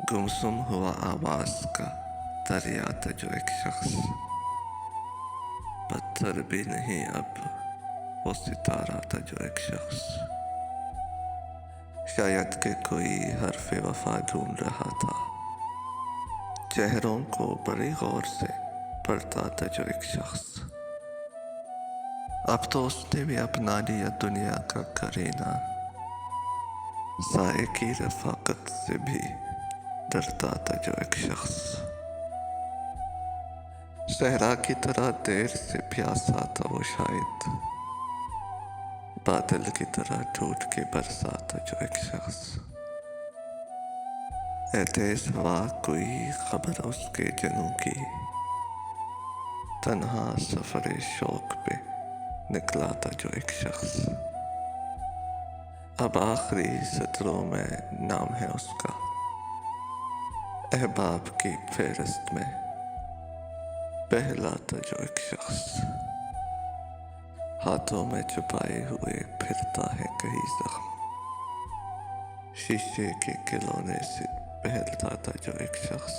گمسم ہوا آواز کا دریا تھا جو ایک شخص، پتھر بھی نہیں اب وہ ستارہ تھا جو ایک شخص، شاید کہ کوئی حرف وفا ڈھونڈ رہا تھا، چہروں کو بڑی غور سے پڑھتا تھا جو ایک شخص، اب تو اس نے بھی اپنا لیا دنیا کا کرینہ، سائے کی رفاقت سے بھی ڈرتا تھا جو ایک شخص، صحرا کی طرح دیر سے پیاسا تھا وہ، شاید بادل کی طرح ٹوٹ کے برسا تھا جو ایک شخص، اے تیز ہوا کوئی خبر اس کے جنوں کی، تنہا سفر شوق پہ نکلا تھا جو ایک شخص، اب آخری سطروں میں نام ہے اس کا، احباب کی فہرست میں پہلا تھا جو ایک شخص، ہاتھوں میں چھپائے ہوئے پھرتا ہے کہیں زخم، شیشے کے کھلونے سے پہلتا تھا جو ایک شخص۔